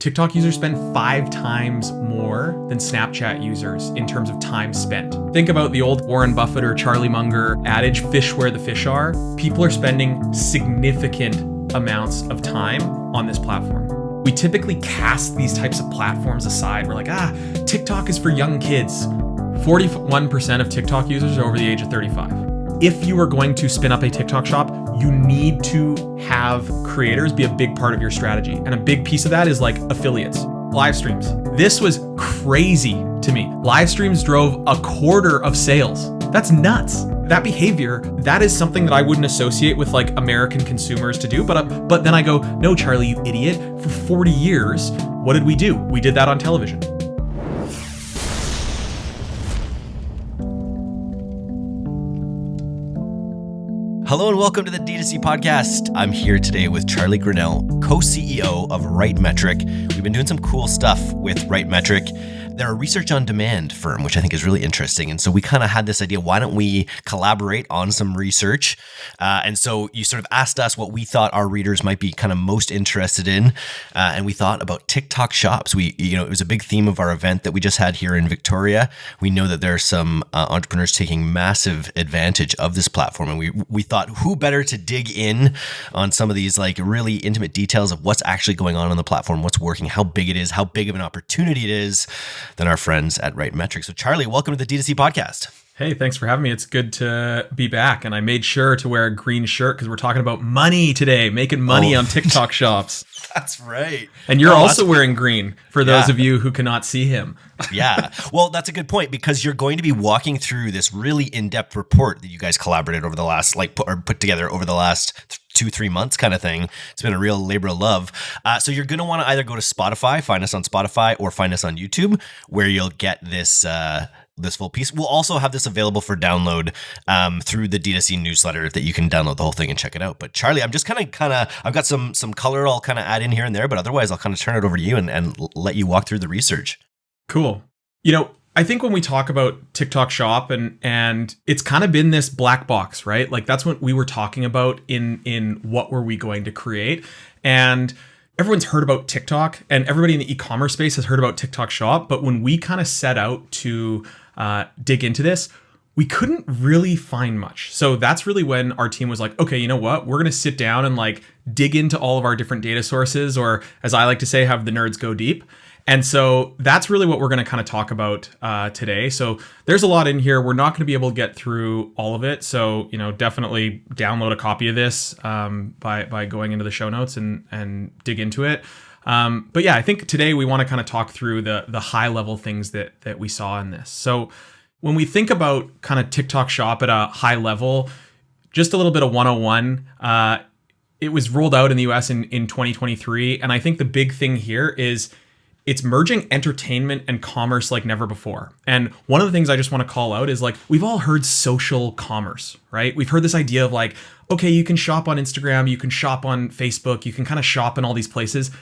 TikTok users spend 5 times more than Snapchat users in terms of time spent. Think about the old Warren Buffett or Charlie Munger adage, fish where the fish are. People are spending significant amounts of time on this platform. We typically cast these types of platforms aside. We're like, TikTok is for young kids. 41% of TikTok users are over the age of 35. If you are going to spin up a TikTok shop, you need to have creators be a big part of your strategy. And a big piece of that is like affiliates, live streams. This was crazy to me. Live streams drove a quarter of sales. That's nuts. That behavior, that is something that I wouldn't associate with like American consumers to do. But then I go, no, Charlie, you idiot. For 40 years, what did we do? We did that on television. Hello and welcome to the DTC podcast. I'm here today with Charlie Grinnell, co-CEO of RightMetric. We've been doing some cool stuff with RightMetric. They're a research on demand firm, which I think is really interesting. And so we kind of had this idea, why don't we collaborate on some research? And so you sort of asked us what we thought our readers might be kind of most interested in. And we thought about TikTok shops. It was a big theme of our event that we just had here in Victoria. We know that there are some entrepreneurs taking massive advantage of this platform. And we thought, who better to dig in on some of these like really intimate details of what's actually going on the platform, what's working, how big it is, how big of an opportunity it is, than our friends at RightMetric's. So Charlie, welcome to the DTC podcast. Hey, thanks for having me. It's good to be back. And I made sure to wear a green shirt because we're talking about money today, making money on TikTok shops. That's right. And you're also wearing green for those of you who cannot see him. Yeah. Well, that's a good point because you're going to be walking through this really in-depth report that you guys collaborated over the last, put together over the last 2-3 months kind of thing. It's been a real labor of love. So you're going to want to either go to Spotify, find us on Spotify, or find us on YouTube, where you'll get this full piece. We'll also have this available for download through the DTC newsletter that you can download the whole thing and check it out. But Charlie, I'm just kind of, I've got some color I'll kind of add in here and there, but otherwise I'll kind of turn it over to you and let you walk through the research. Cool. I think when we talk about TikTok Shop and it's kind of been this black box, right? Like that's what we were talking about in what were we going to create. And everyone's heard about TikTok and everybody in the e-commerce space has heard about TikTok Shop. But when we kind of set out to dig into this, we couldn't really find much. So that's really when our team was like, okay, you know what? We're going to sit down and like dig into all of our different data sources, or as I like to say, have the nerds go deep. And so that's really what we're going to kind of talk about today. So there's a lot in here. We're not going to be able to get through all of it. So, definitely download a copy of this by going into the show notes and dig into it. But yeah, I think today we want to kind of talk through the high level things that we saw in this. So when we think about kind of TikTok Shop at a high level, just a little bit of 101, it was rolled out in the US in 2023. And I think the big thing here is it's merging entertainment and commerce like never before. And one of the things I just want to call out is like, we've all heard social commerce, right? We've heard this idea of like, okay, you can shop on Instagram, you can shop on Facebook, you can kind of shop in all these places,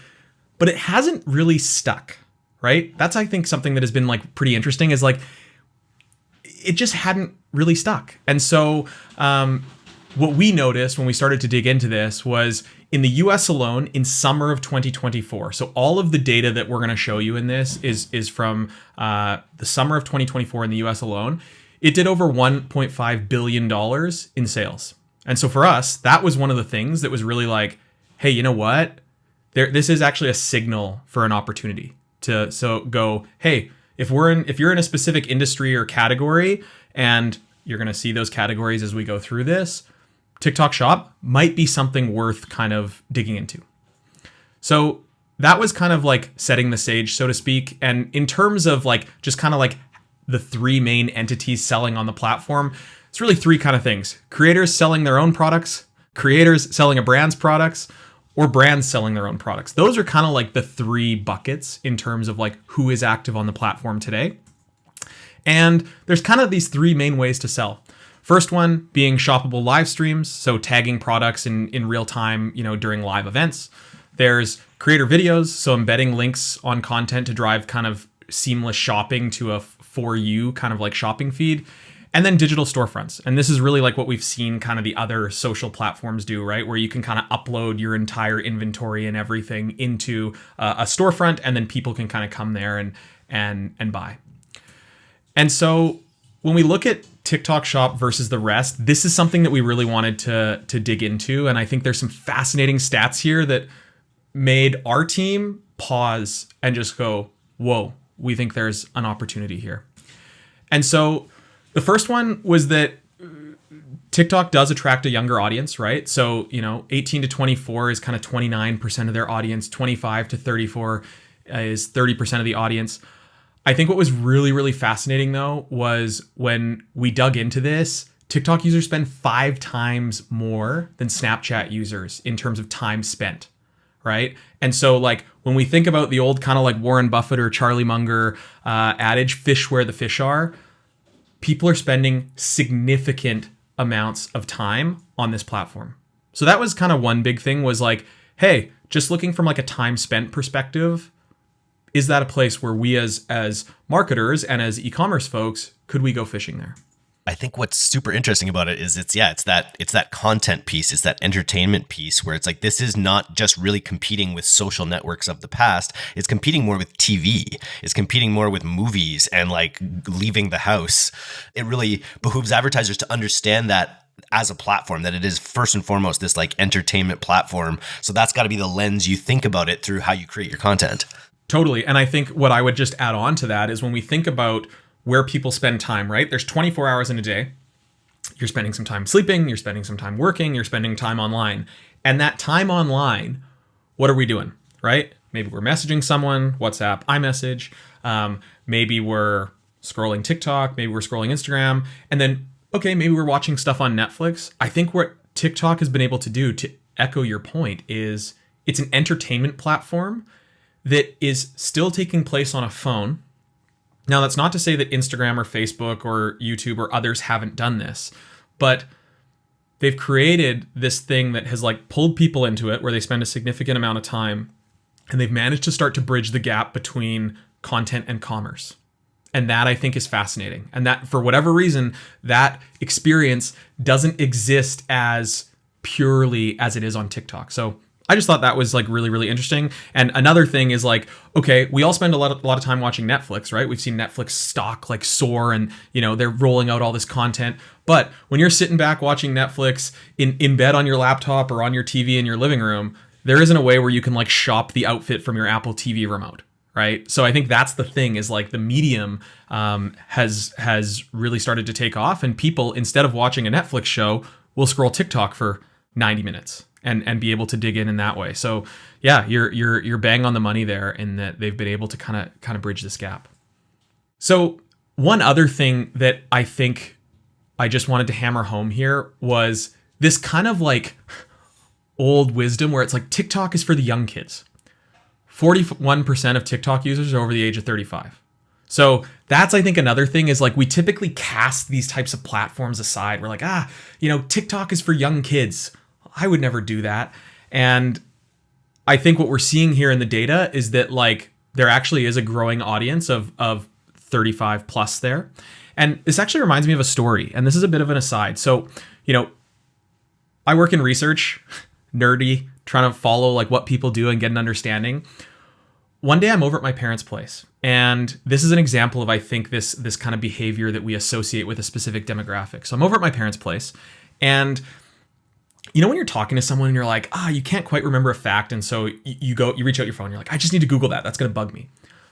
but it hasn't really stuck, right? That's, I think, something that has been like pretty interesting is like, it just hadn't really stuck. And so what we noticed when we started to dig into this was in the US alone, in summer of 2024. So all of the data that we're going to show you in this is from the summer of 2024 in the US alone. It did over $1.5 billion in sales. And so for us, that was one of the things that was really like, hey, you know what? This is actually a signal for an opportunity to go, hey, if you're in a specific industry or category, and you're going to see those categories as we go through this, TikTok Shop might be something worth kind of digging into. So that was kind of like setting the stage, so to speak. And in terms of like just kind of like the 3 main entities selling on the platform, it's really 3 kind of things: creators selling their own products, creators selling a brand's products, or brands selling their own products. Those are kind of like the 3 buckets in terms of like who is active on the platform today. And there's kind of these 3 main ways to sell. First one being shoppable live streams, so tagging products in real time, during live events. There's creator videos, so embedding links on content to drive kind of seamless shopping to a for you kind of like shopping feed. And then digital storefronts. And this is really like what we've seen kind of the other social platforms do, right? Where you can kind of upload your entire inventory and everything into a storefront, and then people can kind of come there and buy. And so when we look at TikTok Shop versus the rest, this is something that we really wanted to dig into. And I think there's some fascinating stats here that made our team pause and just go, whoa, we think there's an opportunity here. And so the first one was that TikTok does attract a younger audience, right? So, 18 to 24 is kind of 29% of their audience. 25 to 34 is 30% of the audience. I think what was really, really fascinating, though, was when we dug into this, TikTok users spend 5 times more than Snapchat users in terms of time spent, right? And so, like, when we think about the old kind of like Warren Buffett or Charlie Munger adage, fish where the fish are, people are spending significant amounts of time on this platform. So that was kind of one big thing, was like, hey, just looking from like a time spent perspective, is that a place where we as marketers and as e-commerce folks, could we go fishing there? I think what's super interesting about it is it's that content piece, it's that entertainment piece where it's like, this is not just really competing with social networks of the past. It's competing more with TV. It's competing more with movies and like leaving the house. It really behooves advertisers to understand that as a platform, that it is first and foremost this like entertainment platform. So that's got to be the lens you think about it through how you create your content. Totally. And I think what I would just add on to that is when we think about where people spend time, right? There's 24 hours in a day. You're spending some time sleeping, you're spending some time working, you're spending time online. And that time online, what are we doing, right? Maybe we're messaging someone, WhatsApp, iMessage. Maybe we're scrolling TikTok, maybe we're scrolling Instagram. And then, okay, maybe we're watching stuff on Netflix. I think what TikTok has been able to do, to echo your point, is it's an entertainment platform that is still taking place on a phone. Now, that's not to say that Instagram or Facebook or YouTube or others haven't done this, but they've created this thing that has like pulled people into it where they spend a significant amount of time, and they've managed to start to bridge the gap between content and commerce. And that I think is fascinating. And that for whatever reason, that experience doesn't exist as purely as it is on TikTok. So I just thought that was like really, really interesting. And another thing is like, okay, we all spend a lot of time watching Netflix, right? We've seen Netflix stock like soar, and they're rolling out all this content. But when you're sitting back watching Netflix in bed on your laptop or on your TV in your living room, there isn't a way where you can like shop the outfit from your Apple TV remote, right? So I think that's the thing, is like the medium has really started to take off, and people, instead of watching a Netflix show, will scroll TikTok for 90 minutes. And be able to dig in that way. So yeah, you're bang on the money there in that they've been able to kind of bridge this gap. So one other thing that I think I just wanted to hammer home here was this kind of like old wisdom where it's like TikTok is for the young kids. 41% of TikTok users are over the age of 35. So that's, I think, another thing is like we typically cast these types of platforms aside. We're like, TikTok is for young kids. I would never do that. And I think what we're seeing here in the data is that like there actually is a growing audience of 35 plus there. And this actually reminds me of a story. And this is a bit of an aside. So, I work in research, nerdy, trying to follow like what people do and get an understanding. One day I'm over at my parents' place. And this is an example of, I think, this kind of behavior that we associate with a specific demographic. So I'm over at my parents' place, and when you're talking to someone and you're like, you can't quite remember a fact. And so you reach out your phone. You're like, I just need to Google that. That's going to bug me.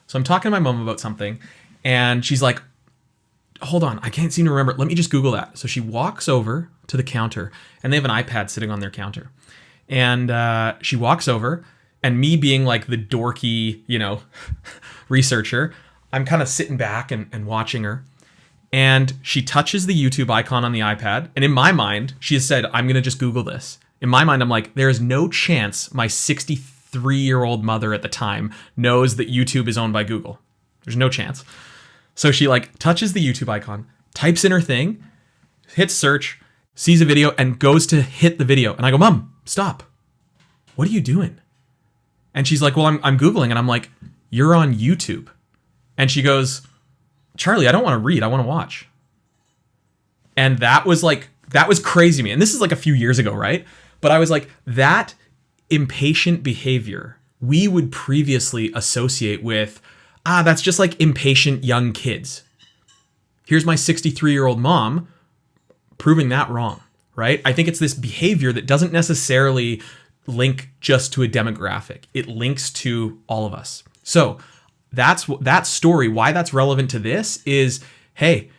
So I'm talking to my mom about something, and she's like, hold on, I can't seem to remember. Let me just Google that. So she walks over to the counter, and they have an iPad sitting on their counter. And she walks over, and me being like the dorky, researcher, I'm kind of sitting back and watching her. And she touches the YouTube icon on the iPad. And in my mind, she has said, I'm going to just Google this. In my mind, I'm like, there is no chance my 63-year-old mother at the time knows that YouTube is owned by Google. There's no chance. So she like touches the YouTube icon, types in her thing, hits search, sees a video, and goes to hit the video. And I go, Mom, stop. What are you doing? And she's like, well, I'm Googling. And I'm like, you're on YouTube. And she goes, Charlie, I don't want to read. I want to watch. And that was crazy to me. And this is like a few years ago, right? But I was like, that impatient behavior we would previously associate with, that's just like impatient young kids. Here's my 63-year-old mom proving that wrong, right? I think it's this behavior that doesn't necessarily link just to a demographic. It links to all of us. So that's that story. Why that's relevant to this is, hey,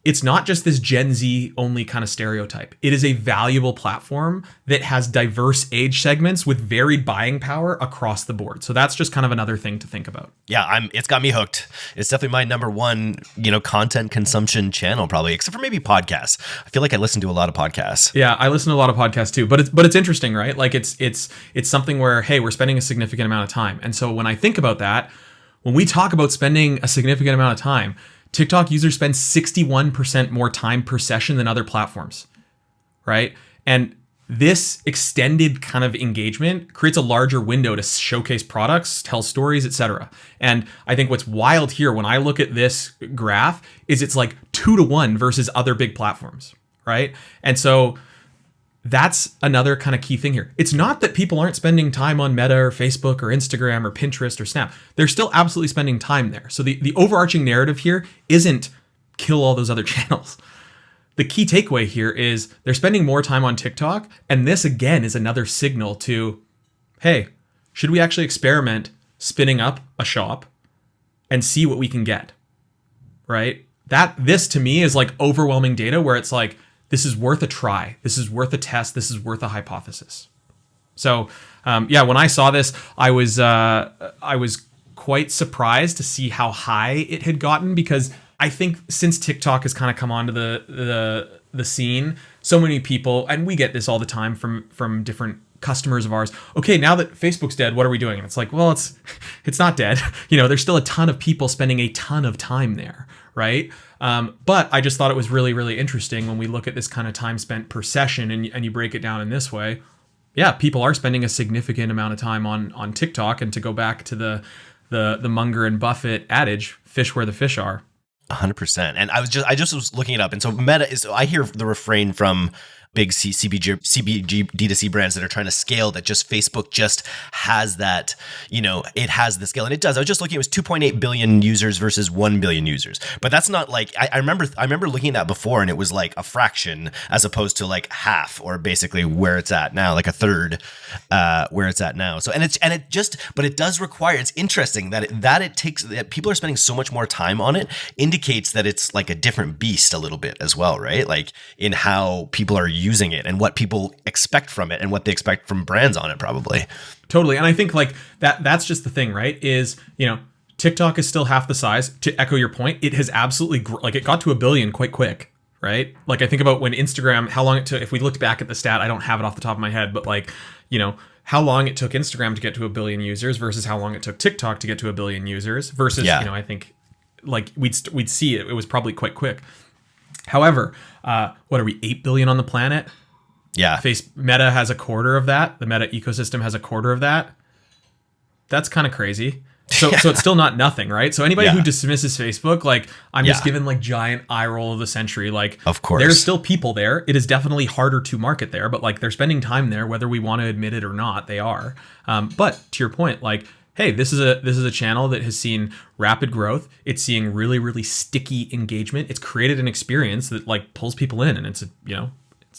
it's not just this Gen Z only kind of stereotype. It is a valuable platform that has diverse age segments with varied buying power across the board. So that's just kind of another thing to think about. Yeah, it's got me hooked. It's definitely my number one, content consumption channel, probably, except for maybe podcasts. I feel like I listen to a lot of podcasts. Yeah, I listen to a lot of podcasts too. But it's interesting, right? Like it's something where, hey, we're spending a significant amount of time. And so when I think about that, when we talk about spending a significant amount of time, TikTok users spend 61% more time per session than other platforms, right? And this extended kind of engagement creates a larger window to showcase products, tell stories, etc. And I think what's wild here when I look at this graph is it's like 2-to-1 versus other big platforms, right? And so that's another kind of key thing here. It's not that people aren't spending time on Meta or Facebook or Instagram or Pinterest or Snap. They're still absolutely spending time there. So the overarching narrative here isn't kill all those other channels. The key takeaway here is they're spending more time on TikTok. And this, again, is another signal to, hey, should we actually experiment spinning up a shop and see what we can get, right? This to me is like overwhelming data where it's like, this is worth a try. This is worth a test. This is worth a hypothesis. So, when I saw this, I was quite surprised to see how high it had gotten, because I think since TikTok has kind of come onto the scene, so many people, and we get this all the time from different customers of ours. Okay, now that Facebook's dead, what are we doing? And it's like, well, it's not dead. There's still a ton of people spending a ton of time there, right? But I just thought it was really, really interesting when we look at this kind of time spent per session and you break it down in this way. Yeah, people are spending a significant amount of time on TikTok. And to go back to the Munger and Buffett adage, fish where the fish are. 100%. And I just was looking it up. And so Meta is, I hear the refrain from big CBG D2C brands that are trying to scale, that just Facebook just has that, it has the scale, and it does. I was just looking, it was 2.8 billion users versus 1 billion users. But that's not like, I remember looking at that before, and it was like a fraction as opposed to like half, or basically where it's at now, like a third where it's at now. So, but it does require, it's interesting that people are spending so much more time on it, indicates that it's like a different beast a little bit as well, right? Like in how people are using it and what people expect from it and what they expect from brands on it, probably. Totally. And I think like that's just the thing, right? Is, TikTok is still half the size. To echo your point, it has absolutely, it got to 1 billion quite quick, right? Like I think about when Instagram, how long it took, if we looked back at the stat, I don't have it off the top of my head, but how long it took Instagram to get to 1 billion users versus how long it took TikTok to get to 1 billion users versus, I think like we'd see it was probably quite quick. However, what are we, 8 billion on the planet? Yeah. Meta has a quarter of that. The Meta ecosystem has a quarter of that. That's kind of crazy. So it's still not nothing, right? So anybody who dismisses Facebook, like I'm just giving like giant eye roll of the century. Like, of course, there's still people there. It is definitely harder to market there, but like they're spending time there, whether we want to admit it or not, they are. But to your point, like, hey, this is a channel that has seen rapid growth. It's seeing really, really sticky engagement. It's created an experience that like pulls people in, and it's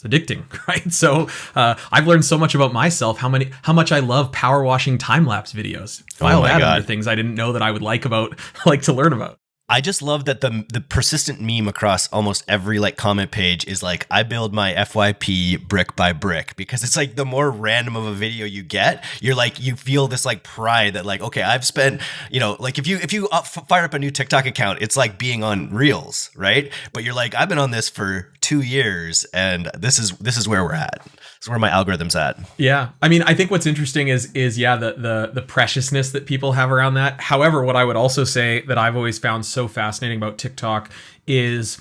addicting, right? So I've learned so much about myself, how much I love power washing time lapse videos. File that under things I didn't know that I would like to learn about. I just love that the persistent meme across almost every like comment page is like, I build my FYP brick by brick, because it's like the more random of a video you get, you're like, you feel this like pride that like, okay, I've spent, like if you fire up a new TikTok account, it's like being on Reels, right? But you're like, I've been on this for 2 years, and this is where we're at. This is where my algorithm's at. Yeah. I mean, I think what's interesting is the preciousness that people have around that. However, what I would also say that I've always found so fascinating about TikTok is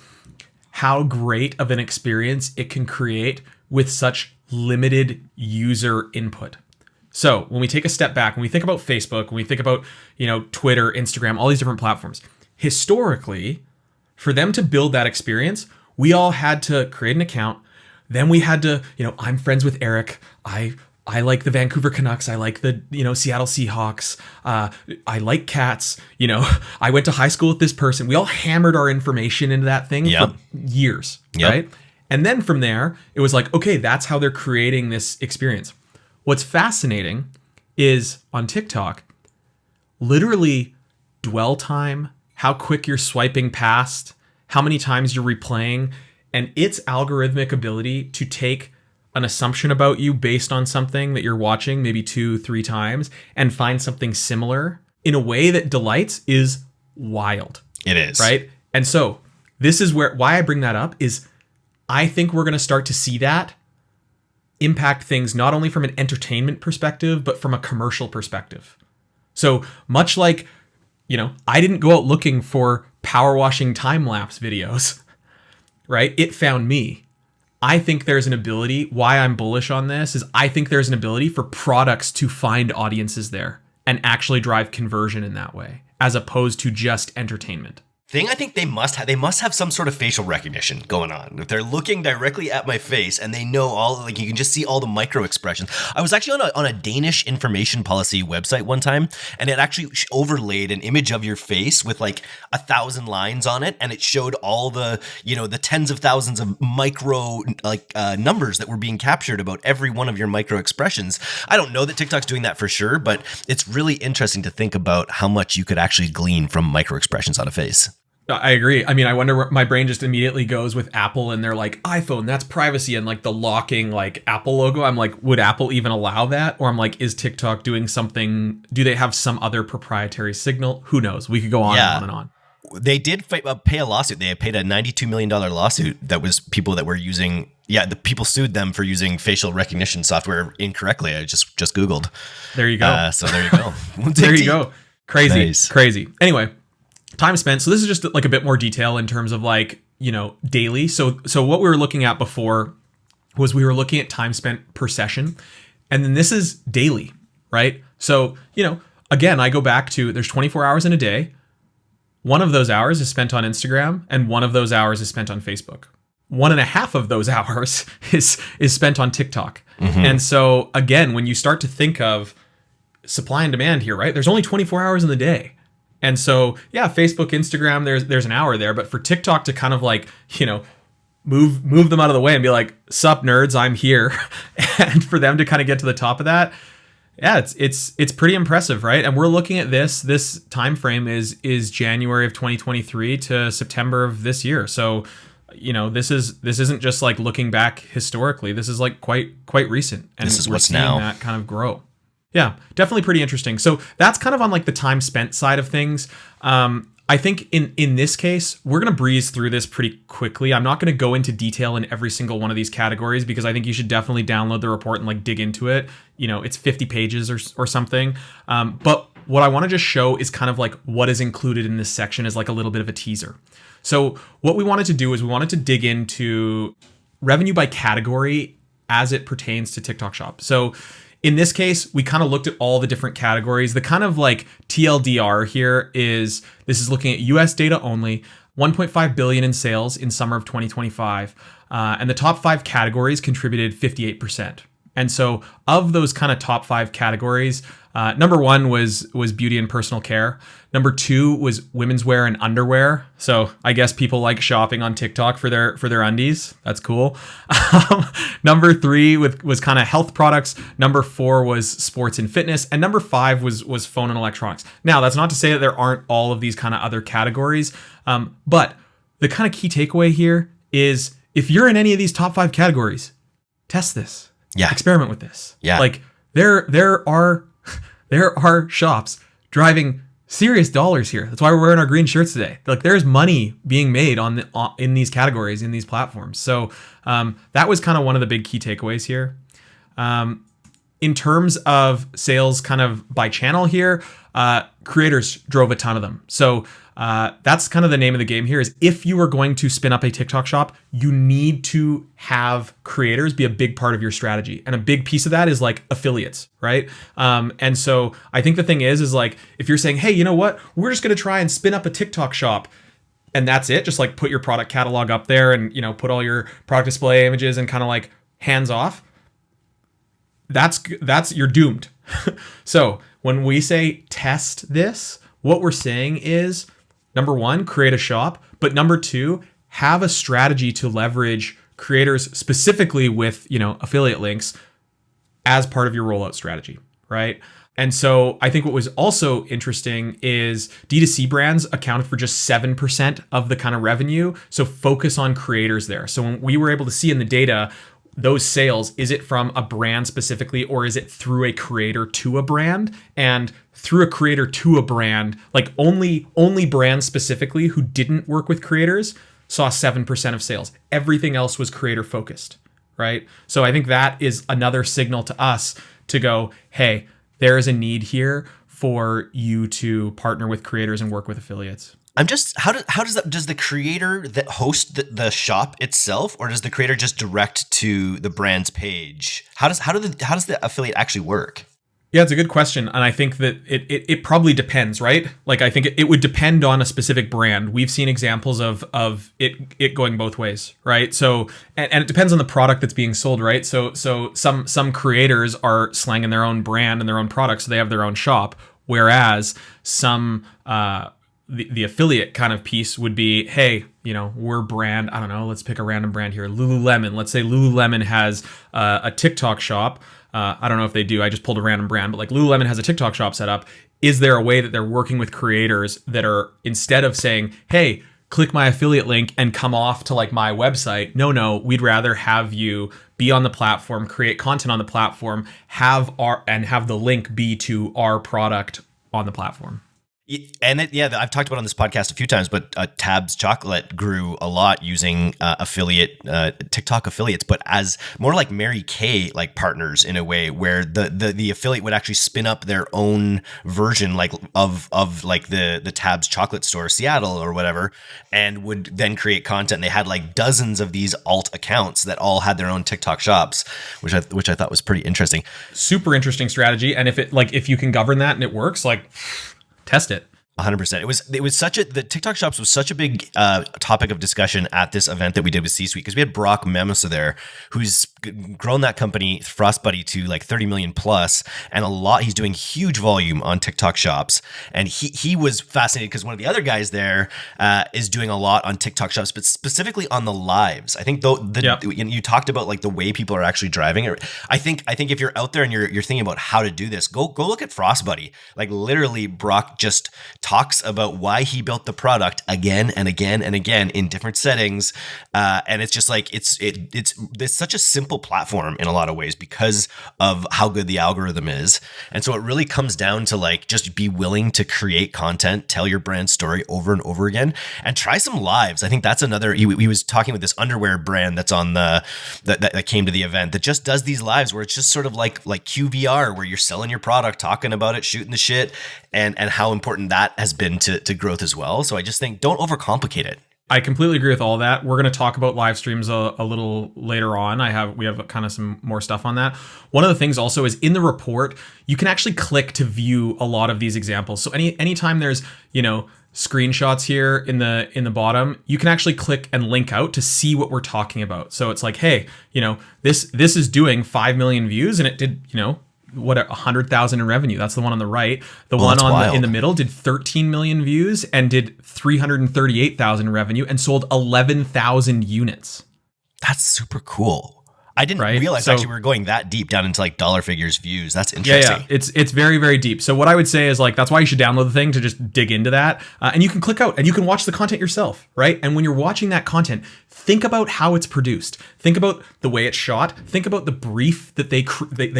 how great of an experience it can create with such limited user input. So when we take a step back, when we think about Facebook, when we think about, Twitter, Instagram, all these different platforms, historically, for them to build that experience we all had to create an account. Then we had to, I'm friends with Eric. I like the Vancouver Canucks. I like the, Seattle Seahawks. I like cats. I went to high school with this person. We all hammered our information into that thing for years, right? And then from there, it was like, okay, that's how they're creating this experience. What's fascinating is on TikTok, literally dwell time, how quick you're swiping past, how many times you're replaying, and its algorithmic ability to take an assumption about you based on something that you're watching maybe 2-3 times and find something similar in a way that delights is wild. It is. Right? And so this is why I bring that up is I think we're going to start to see that impact things not only from an entertainment perspective, but from a commercial perspective. So much like, I didn't go out looking for power washing time-lapse videos, right? It found me. I think there's an ability, why I'm bullish on this is I think there's an ability for products to find audiences there and actually drive conversion in that way, as opposed to just entertainment. I think they must have some sort of facial recognition going on. If they're looking directly at my face and they know you can just see all the micro expressions. I was actually on a Danish information policy website one time, and it actually overlaid an image of your face with 1,000 lines on it, and it showed all the the tens of thousands of micro numbers that were being captured about every one of your micro expressions. I don't know that TikTok's doing that for sure, but it's really interesting to think about how much you could actually glean from micro expressions on a face. I agree. I mean, I wonder where my brain just immediately goes with Apple and they're like, iPhone, that's privacy, and the locking Apple logo. I'm like, would Apple even allow that? Or I'm like, is TikTok doing something? Do they have some other proprietary signal? Who knows? We could go on and on and on. They did pay a lawsuit. They paid a $92 million lawsuit that was people that were using. Yeah, the people sued them for using facial recognition software incorrectly. I just Googled. There you go. So there you go. There you go. Crazy. Nice. Crazy. Anyway. Time spent. So this is just a bit more detail in terms of daily. So what we were looking at before was we were looking at time spent per session. And then this is daily, right? So, again, I go back to there's 24 hours in a day. One of those hours is spent on Instagram and one of those hours is spent on Facebook. 1.5 of those hours is spent on TikTok. Mm-hmm. And so again, when you start to think of supply and demand here, right? There's only 24 hours in the day. And so, yeah, Facebook, Instagram, there's an hour there, but for TikTok to kind of move them out of the way and be like, sup nerds, I'm here. And for them to kind of get to the top of that, yeah, it's pretty impressive, right? And we're looking at this time frame is January of 2023 to September of this year. So, this isn't just looking back historically. This is quite recent. And this is we're what's seeing now that kind of grow. Yeah, definitely pretty interesting. So that's kind of on the time spent side of things. I think in this case, we're going to breeze through this pretty quickly. I'm not going to go into detail in every single one of these categories because I think you should definitely download the report and dig into it. It's 50 pages or something. But what I want to just show is kind of what is included in this section as a little bit of a teaser. So what we wanted to do is we wanted to dig into revenue by category as it pertains to TikTok Shop. So in this case, we kind of looked at all the different categories. The kind of TLDR here is this is looking at US data only, 1.5 billion in sales in summer of 2025. And the top 5 categories contributed 58%. And so of those kind of top 5 categories, number 1 was beauty and personal care. Number 2 was women's wear and underwear. So I guess people like shopping on TikTok for their undies. That's cool. Number 3 was kind of health products. Number 4 was sports and fitness. And number 5 was phone and electronics. Now, that's not to say that there aren't all of these kind of other categories. But the kind of key takeaway here is if you're in any of these top 5 categories, test this. Yeah. Experiment with this. Yeah. There are shops driving serious dollars here. That's why we're wearing our green shirts today. There's money being made in these categories, in these platforms. So that was kind of one of the big key takeaways here. In terms of sales kind of by channel here, creators drove a ton of them. So that's kind of the name of the game here is if you are going to spin up a TikTok shop, you need to have creators be a big part of your strategy. And a big piece of that is affiliates, right? And so I think the thing is if you're saying, hey, you know what? We're just going to try and spin up a TikTok shop. and that's it. Just like put your product catalog up there and, put all your product display images and kind of like hands off. That's you're doomed. So when we say test this, what we're saying is, number one, create a shop, but number two, have a strategy to leverage creators specifically with, affiliate links as part of your rollout strategy, right? And so I think what was also interesting is D2C brands accounted for just 7% of the kind of revenue. So focus on creators there. So when we were able to see in the data, those sales, is it from a brand specifically, or is it through a creator to a brand? And through a creator to a brand, like only brands specifically who didn't work with creators saw 7% of sales. Everything else was creator focused, right? So I think that is another signal to us to go, hey, there is a need here for you to partner with creators and work with affiliates. I'm just, does the creator that host the shop itself, or does the creator just direct to the brand's page? How does the affiliate actually work? Yeah, it's a good question. And I think that it probably depends, right? Like, I think it would depend on a specific brand. We've seen examples of it going both ways, right? So, and it depends on the product that's being sold, right? So some creators are slanging their own brand and their own product, so they have their own shop. Whereas some, the affiliate kind of piece would be, hey, we're brand, I don't know, let's pick a random brand here, Lululemon. Let's say Lululemon has a TikTok shop. I don't know if they do. I just pulled a random brand, but like Lululemon has a TikTok shop set up. Is there a way that they're working with creators that are, instead of saying, hey, click my affiliate link and come off to like my website? No, we'd rather have you be on the platform, create content on the platform, have the link be to our product on the platform. And I've talked about it on this podcast a few times, but Tabs Chocolate grew a lot using TikTok affiliates, but as more like Mary Kay like partners in a way where the affiliate would actually spin up their own version like of like the Tabs Chocolate store, Seattle or whatever, and would then create content. And they had like dozens of these alt accounts that all had their own TikTok shops, which I thought was pretty interesting. Super interesting strategy. And if you can govern that and it works, like, test it. 100%. It was the TikTok shops was such a big topic of discussion at this event that we did with C-Suite, because we had Brock Memosa there, who's grown that company Frost Buddy to like 30 million plus, and he's doing huge volume on TikTok shops. And he was fascinated because one of the other guys there is doing a lot on TikTok shops, but specifically on the lives. I think you talked about like the way people are actually driving it. I think if you're out there and you're thinking about how to do this, go look at Frost Buddy. Like literally, Brock just talks about why he built the product again and again and again in different settings, and it's just like it's such a simple platform in a lot of ways because of how good the algorithm is. And so it really comes down to like just be willing to create content, tell your brand story over and over again, and try some lives. I think that's another. He was talking with this underwear brand that's on that came to the event that just does these lives where it's just sort of like QVR, where you're selling your product, talking about it, shooting the shit, and how important that has been to growth as well. So I just think don't overcomplicate it. I completely agree with all that. We're going to talk about live streams a little later on. We have kind of some more stuff on that. One of the things also is in the report, you can actually click to view a lot of these examples. So anytime there's, screenshots here in the bottom, you can actually click and link out to see what we're talking about. So it's like, hey, this is doing 5 million views and it did, 100,000 in revenue. That's the one on the right. The one in the middle did 13 million views and did 338,000 in revenue and sold 11,000 units. That's super cool. I didn't realize actually we were going that deep down into like dollar figures views. That's interesting. Yeah. It's very, very deep. So what I would say is like, that's why you should download the thing to just dig into that. And you can click out and you can watch the content yourself, right? And when you're watching that content, think about how it's produced. Think about the way it's shot. Think about the brief that they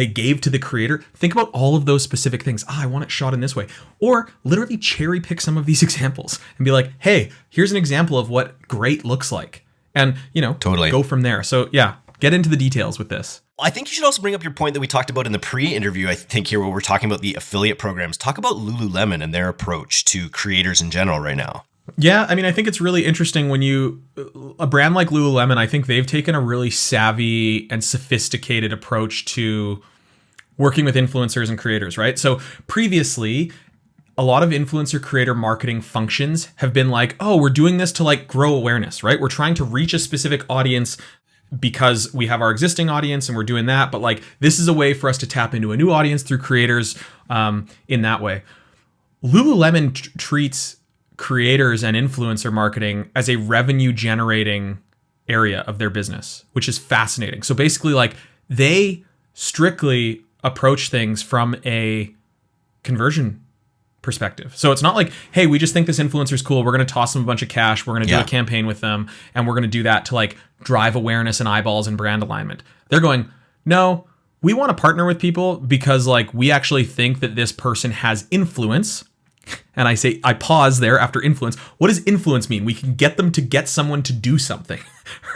gave to the creator. Think about all of those specific things. I want it shot in this way. Or literally cherry pick some of these examples and be like, hey, here's an example of what great looks like. And, totally go from there. So yeah. Get into the details with this. I think you should also bring up your point that we talked about in the pre-interview, I think here, where we're talking about the affiliate programs. Talk about Lululemon and their approach to creators in general right now. Yeah, I mean, I think it's really interesting when a brand like Lululemon, I think they've taken a really savvy and sophisticated approach to working with influencers and creators, right? So previously, a lot of influencer creator marketing functions have been like, oh, we're doing this to like grow awareness, right? We're trying to reach a specific audience because we have our existing audience and we're doing that. But like, this is a way for us to tap into a new audience through creators in that way. Lululemon treats creators and influencer marketing as a revenue generating area of their business, which is fascinating. So basically, like, they strictly approach things from a conversion perspective. So it's not like, hey, we just think this influencer is cool, we're going to toss them a bunch of cash, we're going to do a campaign with them, and we're going to do that to like drive awareness and eyeballs and brand alignment. They're going, no, we want to partner with people because like we actually think that this person has influence. And I pause there after influence. What does influence mean? We can get them to get someone to do something,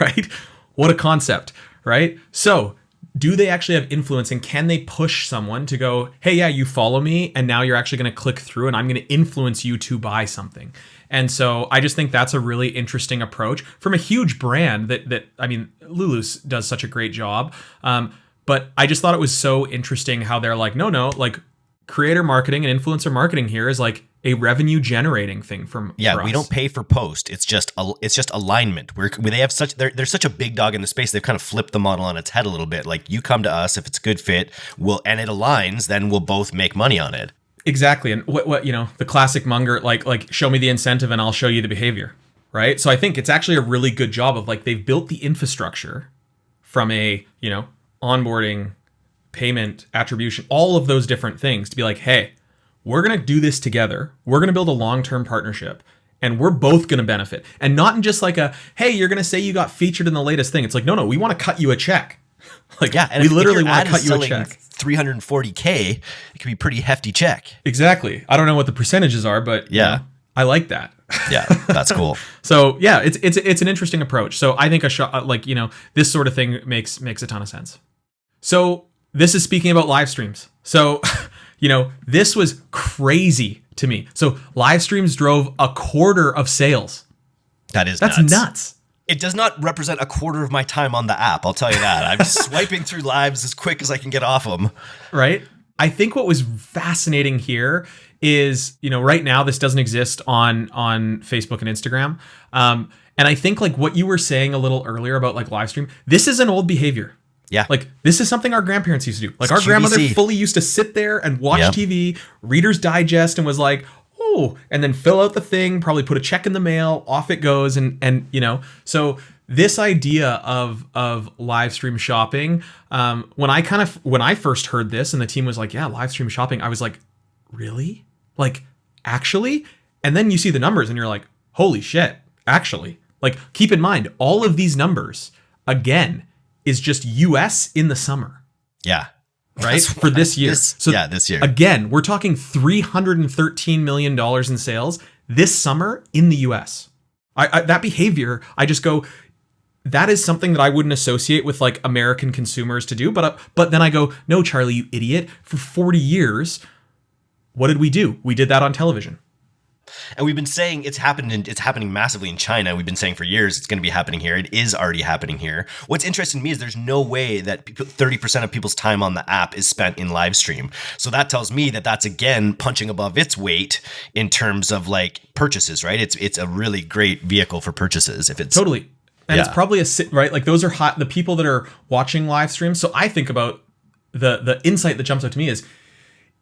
right? What a concept, right? So do they actually have influence, and can they push someone to go, hey, yeah, you follow me, and now you're actually going to click through and I'm going to influence you to buy something. And so I just think that's a really interesting approach from a huge brand that I mean, Lulu's does such a great job. But I just thought it was so interesting how they're like, no, like creator marketing and influencer marketing here is like a revenue generating thing for us. We don't pay for post. It's just alignment. They have they're such a big dog in the space. They've kind of flipped the model on its head a little bit. Like, you come to us if it's a good fit, and it aligns, then we'll both make money on it. Exactly. And what the classic Munger, like show me the incentive and I'll show you the behavior, right? So I think it's actually a really good job of like, they've built the infrastructure from a, onboarding, payment, attribution, all of those different things to be like, hey, we're going to do this together. We're going to build a long-term partnership and we're both going to benefit. And not in just like hey, you're going to say you got featured in the latest thing. It's like, no, we want to cut you a check. Like, and we literally want to cut you a check. $340K, it could be a pretty hefty check. Exactly. I don't know what the percentages are, but I like that. Yeah, that's cool. So yeah, it's an interesting approach. So I think this sort of thing makes a ton of sense. So this is speaking about live streams. So, this was crazy to me. So live streams drove a quarter of sales. That's nuts. It does not represent a quarter of my time on the app. I'll tell you that. I'm swiping through lives as quick as I can get off them. Right. I think what was fascinating here is, right now this doesn't exist on Facebook and Instagram. And I think like what you were saying a little earlier about like live stream, this is an old behavior. Yeah. Like, this is something our grandparents used to do. Like, our grandmother fully used to sit there and watch TV, Reader's Digest, and was like, oh, and then fill out the thing, probably put a check in the mail, off it goes. And so this idea of live stream shopping, when I first heard this and the team was like, yeah, live stream shopping, I was like, really? Like, actually? And then you see the numbers and you're like, holy shit, actually. Like, keep in mind, all of these numbers, again, is just US in the summer. Yeah. Right? For this year. This year. Again, we're talking $313 million in sales this summer in the US. That behavior, I just go, that is something that I wouldn't associate with like American consumers to do. But then I go, no, Charlie, you idiot. For 40 years, what did we do? We did that on television. And we've been saying it's happening massively in China. We've been saying for years it's going to be happening here. It is already happening here. What's interesting to me is there's no way that 30% of people's time on the app is spent in live stream. So that tells me that that's, again, punching above its weight in terms of like purchases, right? It's a really great vehicle for purchases. If it's totally. And it's probably right. Like, those are the people that are watching live streams. So I think about the insight that jumps out to me is,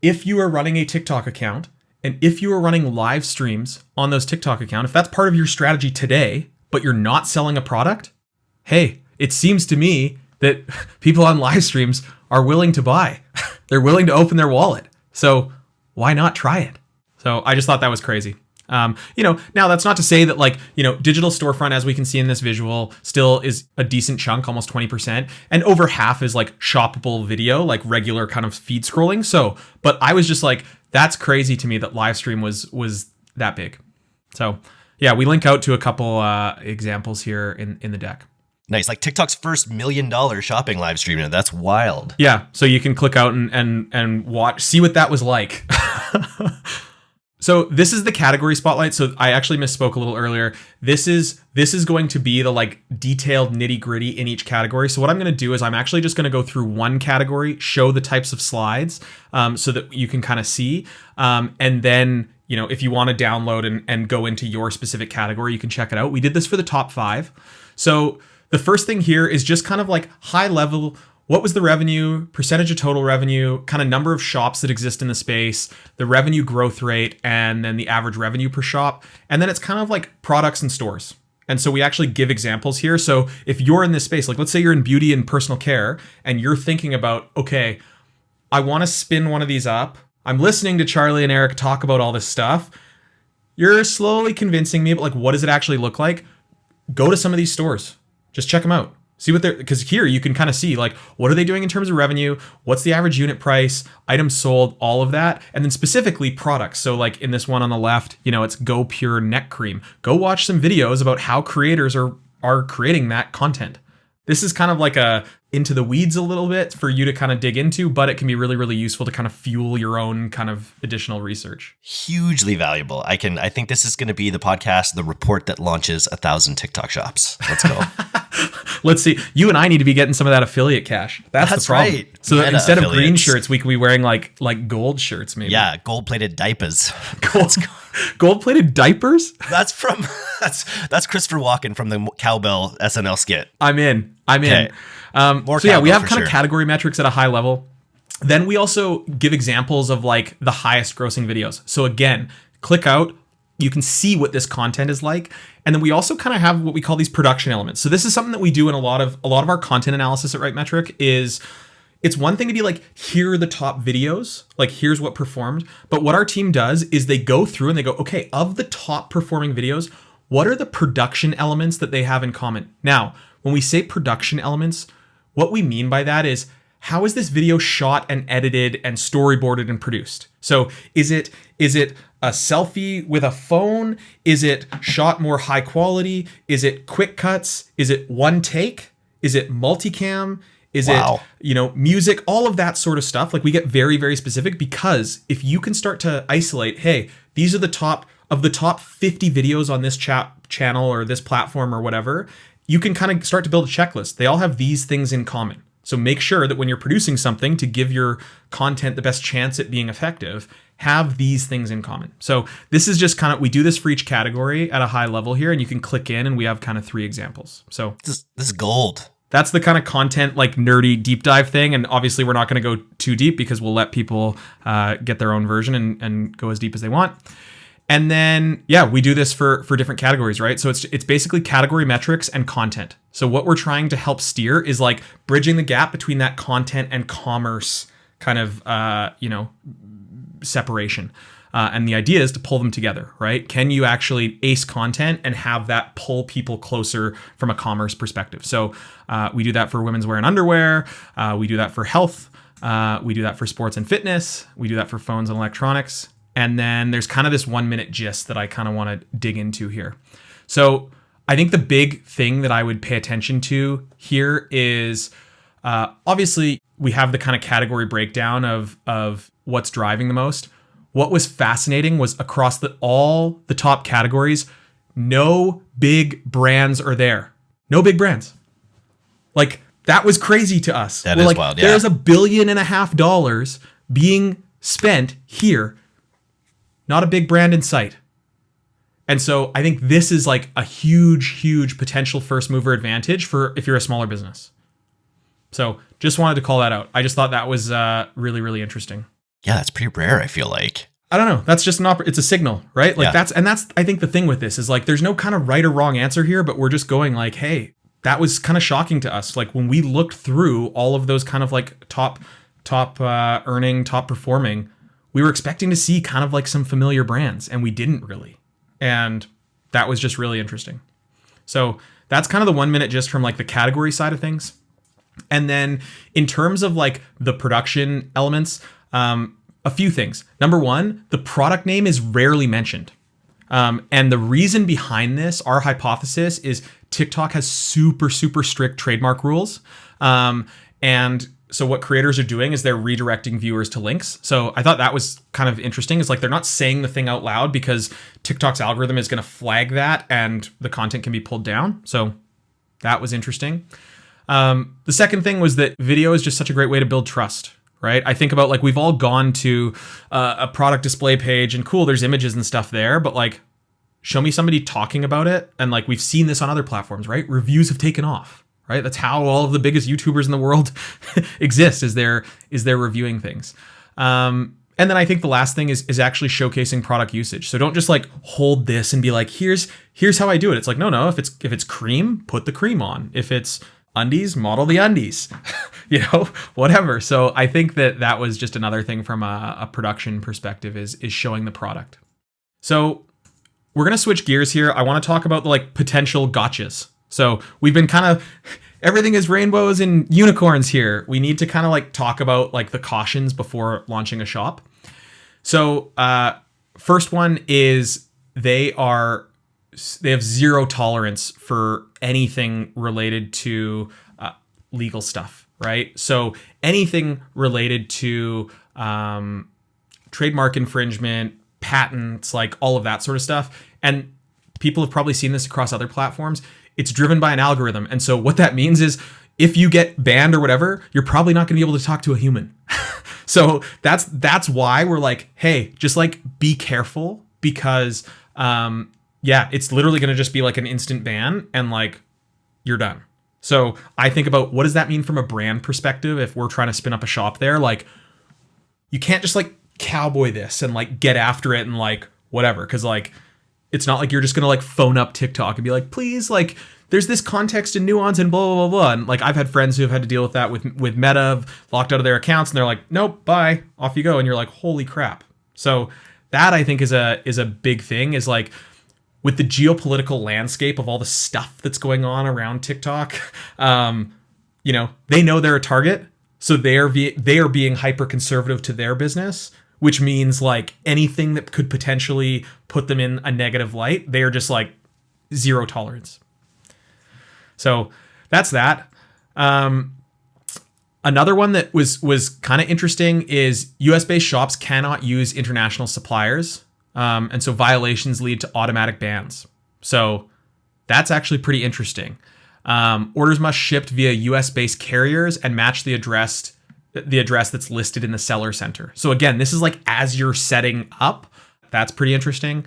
if you are running a TikTok account, and if you are running live streams on those TikTok account, if that's part of your strategy today, but you're not selling a product, hey, it seems to me that people on live streams are willing to buy. They're willing to open their wallet. So why not try it? So I just thought that was crazy. Now that's not to say that digital storefront, as we can see in this visual, still is a decent chunk, almost 20%. And over half is like shoppable video, like regular kind of feed scrolling. So, but I was just like, that's crazy to me that live stream was that big. So yeah, we link out to a couple examples here in the deck. Nice. Like TikTok's first $1 million shopping live stream. That's wild. Yeah. So you can click out and watch, see what that was like. So this is the category spotlight. So I actually misspoke a little earlier. This is going to be the like detailed nitty gritty in each category. So what I'm going to do is I'm actually just going to go through one category, show the types of slides so that you can kind of see. And then if you want to download and go into your specific category, you can check it out. We did this for the top 5. So the first thing here is just kind of like high level. What was the revenue, percentage of total revenue, kind of number of shops that exist in the space, the revenue growth rate, and then the average revenue per shop. And then it's kind of like products and stores. And so we actually give examples here. So if you're in this space, like let's say you're in beauty and personal care and you're thinking about, okay, I want to spin one of these up. I'm listening to Charlie and Eric talk about all this stuff. You're slowly convincing me, but like, what does it actually look like? Go to some of these stores. Just check them out. See what they're, because here you can kind of see like, what are they doing in terms of revenue? What's the average unit price, items sold, all of that. And then specifically products. So like in this one on the left, it's Go Pure neck cream. Go watch some videos about how creators are creating that content. This is kind of like a into the weeds a little bit for you to kind of dig into, but it can be really, really useful to kind of fuel your own kind of additional research. Hugely valuable. I think this is going to be the podcast, the report that launches 1,000 TikTok shops. Let's go. Let's see. You and I need to be getting some of that affiliate cash. That's the problem. Right. So that instead of green shirts, we could be wearing like gold shirts, maybe. Yeah, gold-plated diapers. Gold-plated diapers? That's Christopher Walken from the Cowbell SNL skit. I'm in. Okay. We have kind of category metrics at a high level. Then we also give examples of like the highest grossing videos. So again, click out. You can see what this content is like. And then we also kind of have what we call these production elements. So this is something that we do in a lot of our content analysis at RightMetric is it's one thing to be like, here are the top videos, like here's what performed. But what our team does is they go through and they go, okay, of the top performing videos, what are the production elements that they have in common? Now, when we say production elements, what we mean by that is how is this video shot and edited and storyboarded and produced? So is it a selfie with a phone? Is it shot more high quality? Is it quick cuts? Is it one take? Is it multicam? Is it, music, all of that sort of stuff. Like we get very, very specific because if you can start to isolate, hey, these are the top 50 videos on this channel or this platform or whatever, you can kind of start to build a checklist. They all have these things in common. So make sure that when you're producing something to give your content the best chance at being effective, have these things in common. So this is just kind of, we do this for each category at a high level here, and you can click in and we have kind of 3 examples. So this is gold. That's the kind of content like nerdy deep dive thing. And obviously we're not going to go too deep because we'll let people get their own version and go as deep as they want. And then, we do this for different categories, right? So it's basically category metrics and content. So what we're trying to help steer is like bridging the gap between that content and commerce kind of, separation. And the idea is to pull them together, right? Can you actually ace content and have that pull people closer from a commerce perspective? So we do that for women's wear and underwear. We do that for health. We do that for sports and fitness. We do that for phones and electronics. And then there's kind of this 1-minute gist that I kind of want to dig into here. So I think the big thing that I would pay attention to here is obviously we have the kind of category breakdown of what's driving the most. What was fascinating was across all the top categories, no big brands are there. No big brands. Like that was crazy to us. That is wild. Yeah. There's $1.5 billion being spent here. Not a big brand in sight. And so I think this is like a huge, huge potential first mover advantage for if you're a smaller business. So just wanted to call that out. I just thought that was really, really interesting. Yeah, that's pretty rare, I feel like. I don't know. That's just it's a signal, right? Like that's I think the thing with this is like, there's no kind of right or wrong answer here, but we're just going like, hey, that was kind of shocking to us. Like when we looked through all of those kind of like top earning, top performing, we were expecting to see kind of like some familiar brands and we didn't really. And that was just really interesting. So that's kind of the 1-minute gist from like the category side of things. And then in terms of like the production elements, a few things. Number 1, the product name is rarely mentioned. And the reason behind this, our hypothesis is TikTok has super, super strict trademark rules. And so what creators are doing is they're redirecting viewers to links. So I thought that was kind of interesting. It's like they're not saying the thing out loud because TikTok's algorithm is going to flag that and the content can be pulled down. So that was interesting. The second thing was that video is just such a great way to build trust, right? I think about like we've all gone to a product display page and cool, there's images and stuff there, but like show me somebody talking about it. And like we've seen this on other platforms, right? Reviews have taken off, right? That's how all of the biggest YouTubers in the world exist, is they're reviewing things. And then I think the last thing is actually showcasing product usage. So don't just like hold this and be like, here's how I do it. It's like, no, if it's cream, put the cream on. If it's undies, model the undies, whatever. So I think that was just another thing from a production perspective is showing the product. So we're going to switch gears here. I want to talk about the like potential gotchas. So we've been kind of, everything is rainbows and unicorns here. We need to kind of like talk about like the cautions before launching a shop. So first one is they have zero tolerance for anything related to legal stuff, right? So anything related to trademark infringement, patents, like all of that sort of stuff. And people have probably seen this across other platforms. It's driven by an algorithm. And so what that means is if you get banned or whatever, you're probably not going to be able to talk to a human. So that's why we're like, hey, just like be careful, because it's literally going to just be like an instant ban and like you're done. So I think about what does that mean from a brand perspective if we're trying to spin up a shop there? Like you can't just like cowboy this and like get after it and like whatever, because like it's not like you're just gonna like phone up TikTok and be like, please, like there's this context and nuance and blah blah blah blah. And like I've had friends who have had to deal with that with Meta, locked out of their accounts, and they're like, nope, bye, off you go. And you're like, holy crap. So that I think is a big thing, is like with the geopolitical landscape of all the stuff that's going on around TikTok, they know they're a target, so they are being hyper conservative to their business, which means like anything that could potentially put them in a negative light, they are just like zero tolerance. So that's that. Another one that was kind of interesting is US-based shops cannot use international suppliers. And so violations lead to automatic bans. So that's actually pretty interesting. Orders must ship via US-based carriers and match the address that's listed in the seller center. So again, this is like as you're setting up. That's pretty interesting.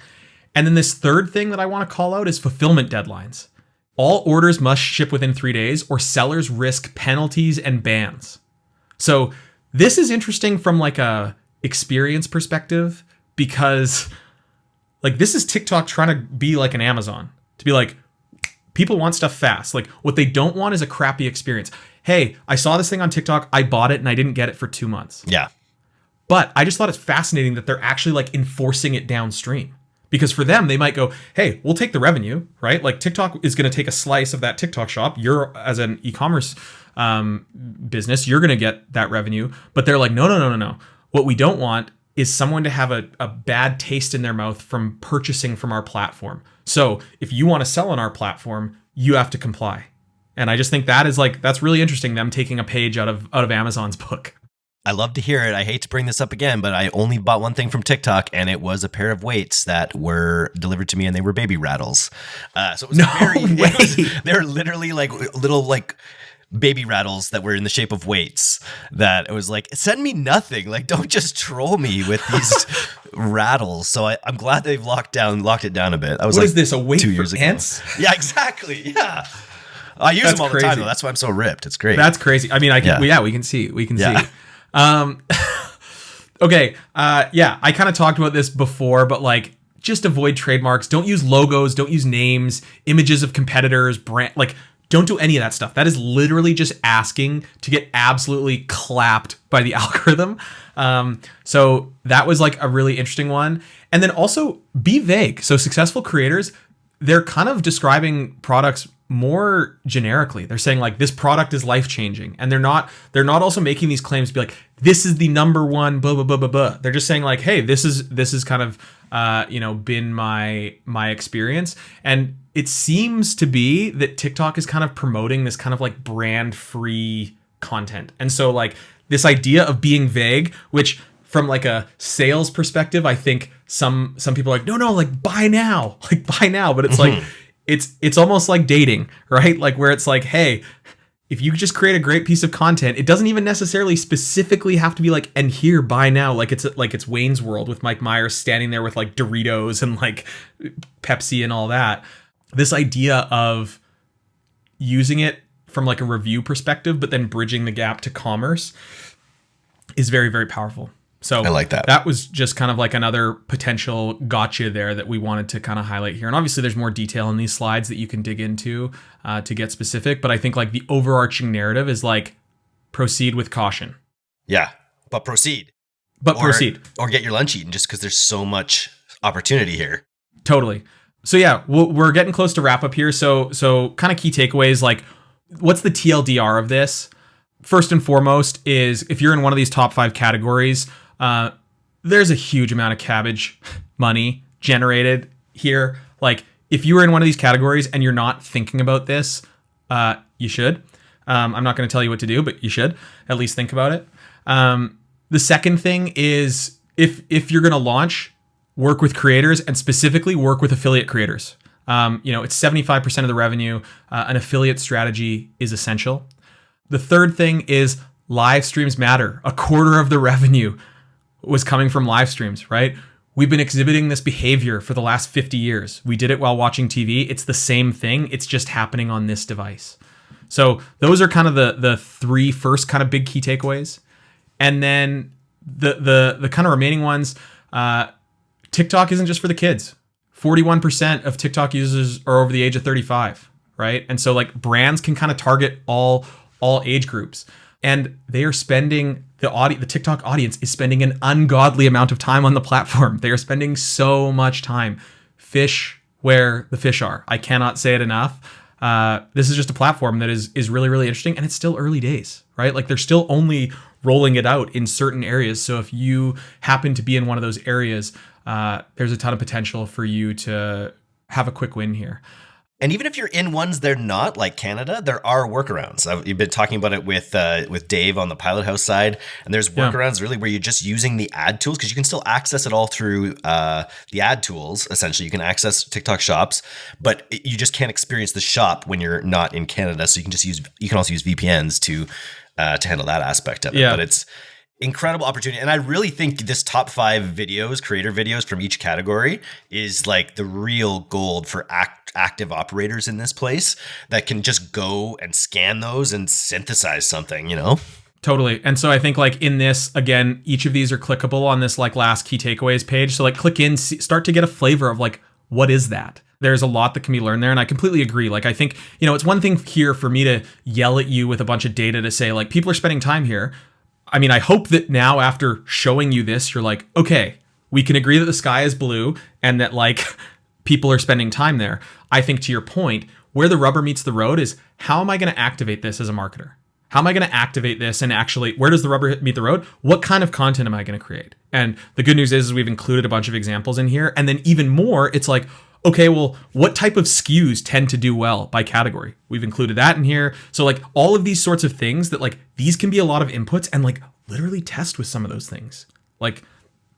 And then this third thing that I want to call out is fulfillment deadlines. All orders must ship within 3 days or sellers risk penalties and bans. So this is interesting from like a experience perspective, because like this is TikTok trying to be like an Amazon, to be like, people want stuff fast. Like what they don't want is a crappy experience. Hey, I saw this thing on TikTok, I bought it and I didn't get it for 2 months. Yeah. But I just thought it's fascinating that they're actually like enforcing it downstream. Because for them, they might go, hey, we'll take the revenue, right? Like TikTok is going to take a slice of that TikTok shop. You're, as an e-commerce business, you're going to get that revenue. But they're like, no. What we don't want is someone to have a bad taste in their mouth from purchasing from our platform. So if you want to sell on our platform, you have to comply. And I just think that is like, that's really interesting, them taking a page out of Amazon's book. I love to hear it. I hate to bring this up again, but I only bought one thing from TikTok, and it was a pair of weights that were delivered to me, and they were baby rattles. So it was they're literally like little like baby rattles that were in the shape of weights. That it was like, send me nothing. Like, don't just troll me with these rattles. So I'm glad they've locked it down a bit. I was what like, is this? A weight 2 years for ago. ants? Yeah, exactly. Yeah. I use them all the time, though. That's why I'm so ripped. It's great. That's crazy. I mean, we can see. See. Okay. I kind of talked about this before, but like, just avoid trademarks. Don't use logos. Don't use names, images of competitors, brand. Like, don't do any of that stuff. That is literally just asking to get absolutely clapped by the algorithm. So that was like a really interesting one. And then also be vague. So successful creators, they're kind of describing products more generically. They're saying like, this product is life-changing, and they're not also making these claims to be like, this is the number one blah blah blah blah blah. They're just saying like, hey, this is kind of been my experience. And it seems to be that TikTok is kind of promoting this kind of like brand free content. And so like this idea of being vague, which from like a sales perspective, I think some people are like, no, like buy now. But it's like, it's almost like dating, right? Like where it's like, hey, if you just create a great piece of content, it doesn't even necessarily specifically have to be like, and here, buy now. Like it's Wayne's World with Mike Myers standing there with like Doritos and like Pepsi and all that. This idea of using it from like a review perspective, but then bridging the gap to commerce is very, very powerful. So I like that. That was just kind of like another potential gotcha there that we wanted to kind of highlight here. And obviously there's more detail in these slides that you can dig into to get specific. But I think like the overarching narrative is like proceed with caution. Yeah, but proceed. Or get your lunch eaten just because there's so much opportunity here. Totally. So yeah, we're getting close to wrap up here. So kind of key takeaways, like what's the TLDR of this? First and foremost is if you're in one of these top 5 categories, there's a huge amount of cabbage money generated here. Like if you were in one of these categories and you're not thinking about this, you should. I'm not going to tell you what to do, but you should at least think about it. The second thing is if you're going to launch, work with creators and specifically work with affiliate creators. It's 75% of the revenue. An affiliate strategy is essential. The third thing is live streams matter. A quarter of the revenue was coming from live streams, right? We've been exhibiting this behavior for the last 50 years. We did it while watching TV. It's the same thing. It's just happening on this device. So those are kind of the 3 first kind of big key takeaways. And then the kind of remaining ones, TikTok isn't just for the kids. 41% of TikTok users are over the age of 35, right? And so like brands can kind of target all age groups. And they are spending, the TikTok audience is spending an ungodly amount of time on the platform. They are spending so much time. Fish where the fish are. I cannot say it enough. This is just a platform that is really, really interesting. And it's still early days, right? Like they're still only rolling it out in certain areas. So if you happen to be in one of those areas, there's a ton of potential for you to have a quick win here. And even if you're in ones they're not, like Canada, there are workarounds. You've been talking about it with Dave on the Pilot House side, and there's workarounds really where you're just using the ad tools because you can still access it all through the ad tools. Essentially, you can access TikTok Shops, but you just can't experience the shop when you're not in Canada. So you can also use VPNs to handle that aspect of it. Yeah. But it's incredible opportunity. And I really think this top 5 videos, creator videos from each category is like the real gold for active operators in this place that can just go and scan those and synthesize something, Totally. And so I think like in this, again, each of these are clickable on this like last key takeaways page. So like click in, start to get a flavor of like, what is that? There's a lot that can be learned there. And I completely agree. Like, I think, it's one thing here for me to yell at you with a bunch of data to say like, people are spending time here. I mean, I hope that now after showing you this, you're like, okay, we can agree that the sky is blue and that like people are spending time there. I think to your point, where the rubber meets the road is how am I going to activate this as a marketer? How am I going to activate this and actually, where does the rubber meet the road? What kind of content am I going to create? And the good news is we've included a bunch of examples in here. And then even more, it's like, okay, well, what type of SKUs tend to do well by category? We've included that in here. So like all of these sorts of things that like these can be a lot of inputs and like literally test with some of those things. Like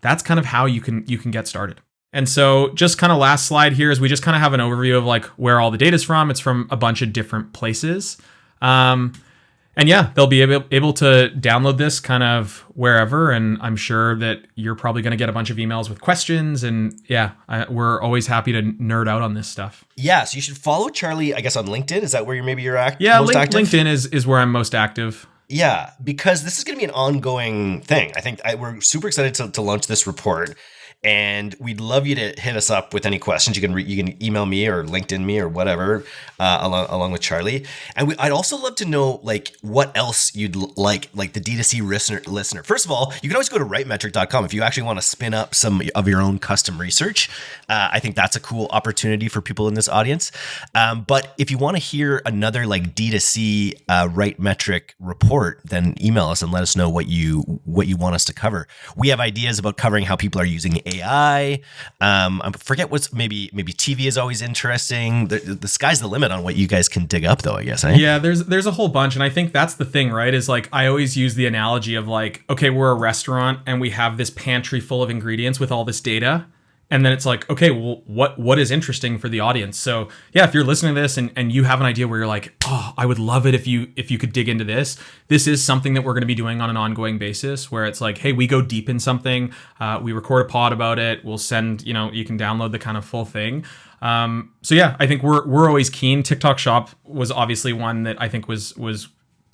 that's kind of how you can get started. And so just kind of last slide here is we just kind of have an overview of like where all the data is from. It's from a bunch of different places. And yeah, they'll be able to download this kind of wherever. And I'm sure that you're probably going to get a bunch of emails with questions. And yeah, we're always happy to nerd out on this stuff. Yeah, so you should follow Charlie, I guess, on LinkedIn. Is that where you're active? Yeah, LinkedIn is where I'm most active. Yeah, because this is going to be an ongoing thing. I think we're super excited to launch this report. And we'd love you to hit us up with any questions. You can email me or LinkedIn me or whatever, along with Charlie. And I'd also love to know like what else you'd like the D2C listener. First of all, you can always go to RightMetric.com if you actually want to spin up some of your own custom research. I think that's a cool opportunity for people in this audience. But if you want to hear another like D2C RightMetric report, then email us and let us know what you want us to cover. We have ideas about covering how people are using AI. I forget what's maybe TV is always interesting. The sky's the limit on what you guys can dig up, though, I guess. Eh? Yeah, there's a whole bunch, and I think that's the thing, right? Is like I always use the analogy of like, okay, we're a restaurant and we have this pantry full of ingredients with all this data, And then it's like, okay, well, what is interesting for the audience? So yeah, if you're listening to this and you have an idea where you're like, oh, I would love it if you could dig into this. This is something that we're going to be doing on an ongoing basis, where it's like, hey, we go deep in something, we record a pod about it, we'll send, you can download the kind of full thing. So yeah, I think we're always keen. TikTok Shop was obviously one that I think was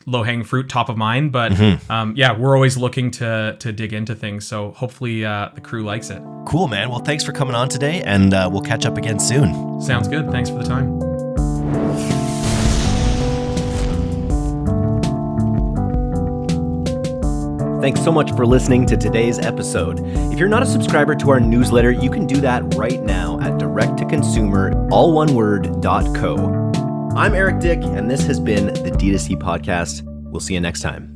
low-hanging fruit, top of mind, but yeah, we're always looking to dig into things. So hopefully the crew likes it. Cool, man. Well, thanks for coming on today, and we'll catch up again soon. Sounds good. Thanks for the time. Thanks so much for listening to today's episode. If you're not a subscriber to our newsletter, you can do that right now at directtoconsumer.co. I'm Eric Dick, and this has been the D2C Podcast. We'll see you next time.